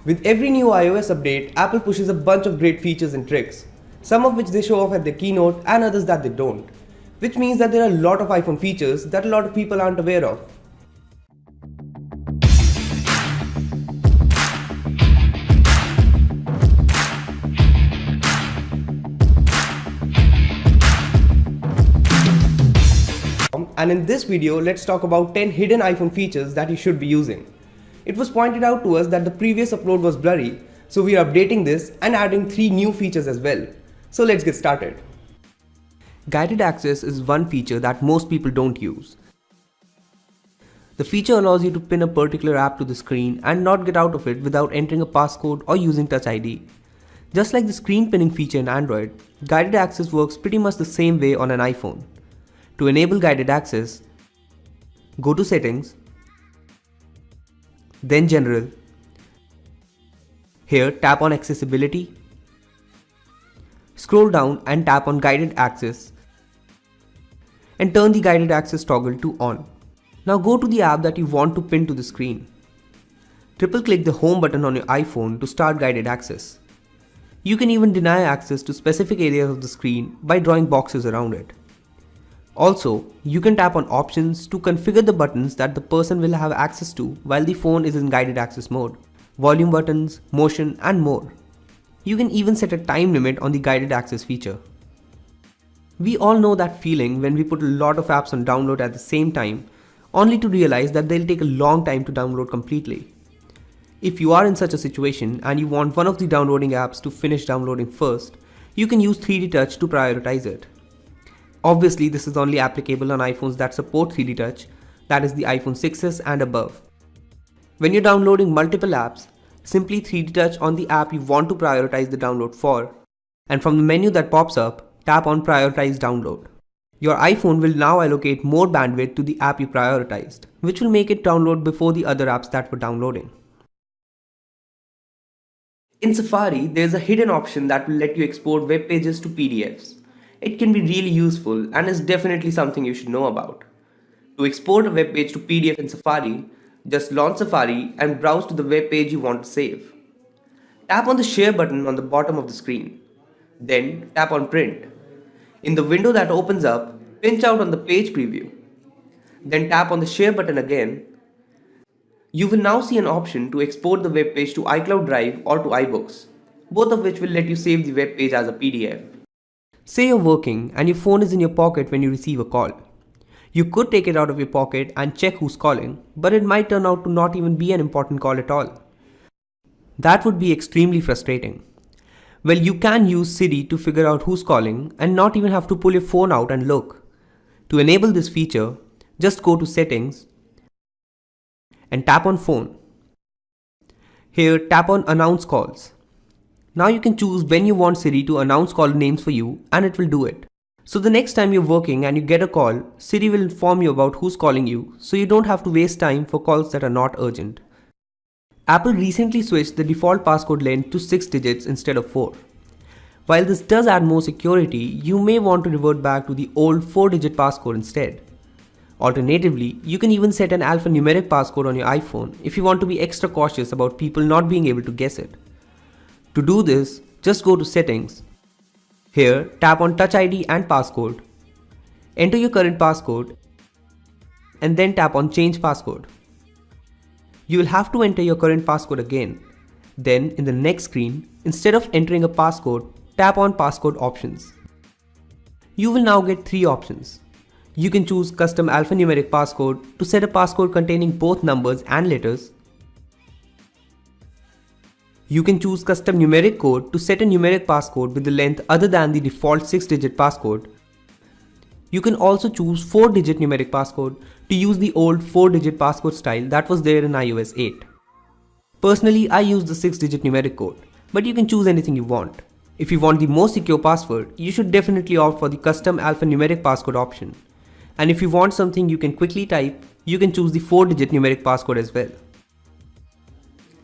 With every new iOS update, Apple pushes a bunch of great features and tricks, some of which they show off at their keynote and others that they don't, which means that there are a lot of iPhone features that a lot of people aren't aware of. And in this video, let's talk about 10 hidden iPhone features that you should be using. It was pointed out to us that the previous upload was blurry, so we are updating this and adding 3 new features as well. So let's get started. Guided access is one feature that most people don't use. The feature allows you to pin a particular app to the screen and not get out of it without entering a passcode or using Touch ID. Just like the screen pinning feature in Android, guided access works pretty much the same way on an iPhone. To enable guided access, go to Settings, then General. Here tap on Accessibility, scroll down and tap on Guided Access and turn the guided access toggle to on. Now go to the app that you want to pin to the screen. Triple click the home button on your iPhone to start guided access. You can even deny access to specific areas of the screen by drawing boxes around it. Also, you can tap on options to configure the buttons that the person will have access to while the phone is in guided access mode, volume buttons, motion and more. You can even set a time limit on the guided access feature. We all know that feeling when we put a lot of apps on download at the same time, only to realize that they'll take a long time to download completely. If you are in such a situation and you want one of the downloading apps to finish downloading first, you can use 3D Touch to prioritize it. Obviously, this is only applicable on iPhones that support 3D Touch, that is the iPhone 6s and above. When you're downloading multiple apps, simply 3D Touch on the app you want to prioritize the download for, and from the menu that pops up, tap on Prioritize Download. Your iPhone will now allocate more bandwidth to the app you prioritized, which will make it download before the other apps that were downloading. In Safari, there's a hidden option that will let you export web pages to PDFs. It can be really useful and is definitely something you should know about. To export a web page to PDF in Safari, just launch Safari and browse to the web page you want to save. Tap on the Share button on the bottom of the screen. Then tap on Print. In the window that opens up, pinch out on the page preview. Then tap on the Share button again. You will now see an option to export the web page to iCloud Drive or to iBooks, both of which will let you save the web page as a PDF. Say you're working and your phone is in your pocket when you receive a call. You could take it out of your pocket and check who's calling, but it might turn out to not even be an important call at all. That would be extremely frustrating. Well, you can use Siri to figure out who's calling and not even have to pull your phone out and look. To enable this feature, just go to Settings and tap on Phone. Here tap on Announce Calls. Now you can choose when you want Siri to announce call names for you and it will do it. So the next time you're working and you get a call, Siri will inform you about who's calling you so you don't have to waste time for calls that are not urgent. Apple recently switched the default passcode length to 6 digits instead of 4. While this does add more security, you may want to revert back to the old 4-digit passcode instead. Alternatively, you can even set an alphanumeric passcode on your iPhone if you want to be extra cautious about people not being able to guess it. To do this, just go to Settings. Here, tap on Touch ID and Passcode. Enter your current passcode and then tap on Change Passcode. You will have to enter your current passcode again. Then, in the next screen, instead of entering a passcode, tap on Passcode Options. You will now get 3 options. You can choose Custom Alphanumeric Passcode to set a passcode containing both numbers and letters. You can choose Custom Numeric Code to set a numeric passcode with the length other than the default 6-digit passcode. You can also choose 4-digit numeric passcode to use the old 4-digit passcode style that was there in iOS 8. Personally, I use the 6-digit numeric code, but you can choose anything you want. If you want the most secure password, you should definitely opt for the Custom Alphanumeric Passcode option. And if you want something you can quickly type, you can choose the 4-digit numeric passcode as well.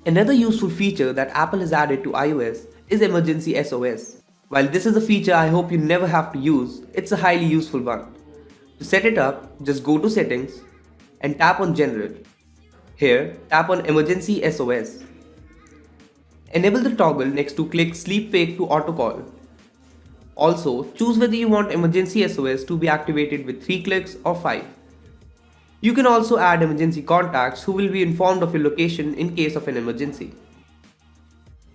Another useful feature that Apple has added to iOS is Emergency SOS. While this is a feature I hope you never have to use, it's a highly useful one. To set it up, just go to Settings and tap on General. Here, tap on Emergency SOS. Enable the toggle next to click sleep wake to auto call. Also, choose whether you want emergency SOS to be activated with 3 clicks or 5. You can also add emergency contacts who will be informed of your location in case of an emergency.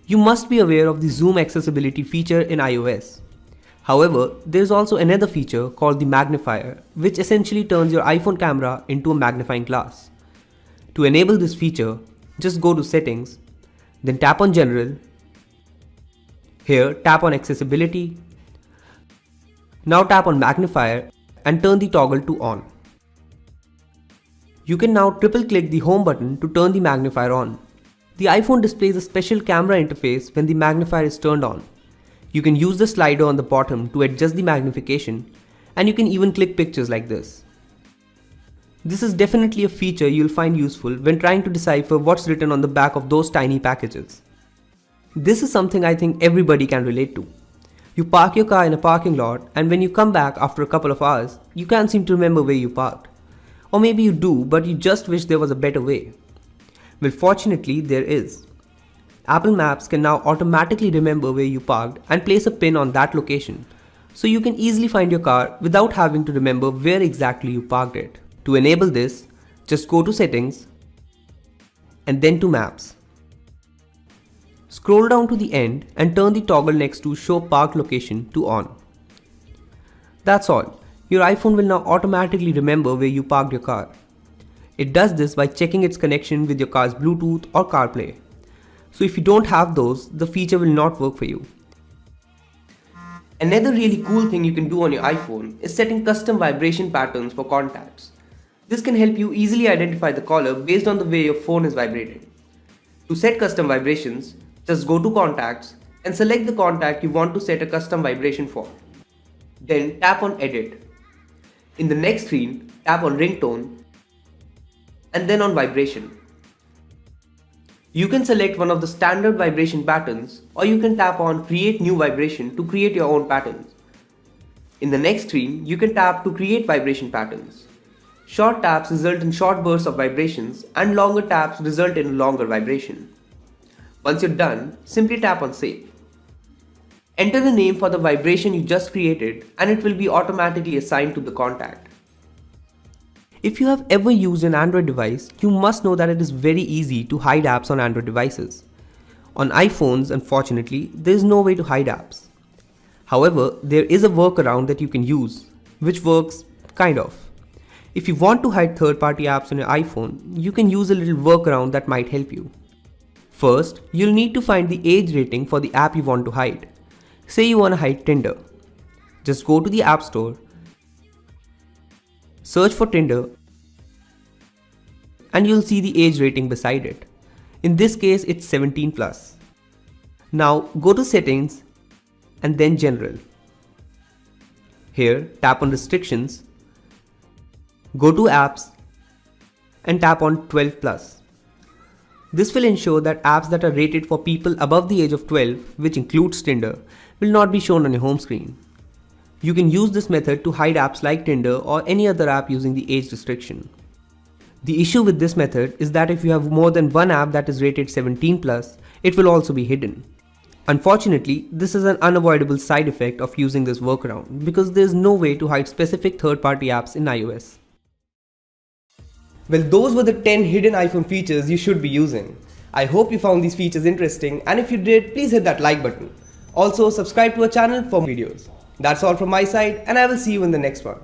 You must be aware of the zoom accessibility feature in iOS. However, there is also another feature called the Magnifier, which essentially turns your iPhone camera into a magnifying glass. To enable this feature, just go to Settings, then tap on General. Here, tap on Accessibility. Now tap on Magnifier and turn the toggle to on. You can now triple click the home button to turn the magnifier on. The iPhone displays a special camera interface when the magnifier is turned on. You can use the slider on the bottom to adjust the magnification, and you can even click pictures like this. This is definitely a feature you'll find useful when trying to decipher what's written on the back of those tiny packages. This is something I think everybody can relate to. You park your car in a parking lot, and when you come back after a couple of hours, you can't seem to remember where you parked. Or maybe you do, but you just wish there was a better way. Well, fortunately, there is. Apple Maps can now automatically remember where you parked and place a pin on that location, so you can easily find your car without having to remember where exactly you parked it. To enable this, just go to Settings and then to Maps. Scroll down to the end and turn the toggle next to Show Park Location to on. That's all. Your iPhone will now automatically remember where you parked your car. It does this by checking its connection with your car's Bluetooth or CarPlay. So if you don't have those, the feature will not work for you. Another really cool thing you can do on your iPhone is setting custom vibration patterns for contacts. This can help you easily identify the caller based on the way your phone is vibrating. To set custom vibrations, just go to Contacts and select the contact you want to set a custom vibration for. Then tap on Edit. In the next screen, tap on Ringtone and then on Vibration. You can select one of the standard vibration patterns, or you can tap on Create New Vibration to create your own patterns. In the next screen, you can tap to create vibration patterns. Short taps result in short bursts of vibrations, and longer taps result in a longer vibration. Once you're done, simply tap on Save. Enter the name for the vibration you just created, and it will be automatically assigned to the contact. If you have ever used an Android device, you must know that it is very easy to hide apps on Android devices. On iPhones, unfortunately, there is no way to hide apps. However, there is a workaround that you can use, which works kind of. If you want to hide third-party apps on your iPhone, you can use a little workaround that might help you. First, you'll need to find the age rating for the app you want to hide. Say you want to hide Tinder. Just go to the App Store, search for Tinder, and you'll see the age rating beside it. In this case, it's 17 plus. Now go to Settings and then General. Here, tap on Restrictions, go to Apps and tap on 12 plus. This will ensure that apps that are rated for people above the age of 12, which includes Tinder, will not be shown on your home screen. You can use this method to hide apps like Tinder or any other app using the age restriction. The issue with this method is that if you have more than one app that is rated 17 plus, it will also be hidden. Unfortunately, this is an unavoidable side effect of using this workaround because there is no way to hide specific third-party apps in iOS. Well, those were the 10 hidden iPhone features you should be using. I hope you found these features interesting, and if you did, please hit that like button. Also, subscribe to our channel for more videos. That's all from my side, and I will see you in the next one.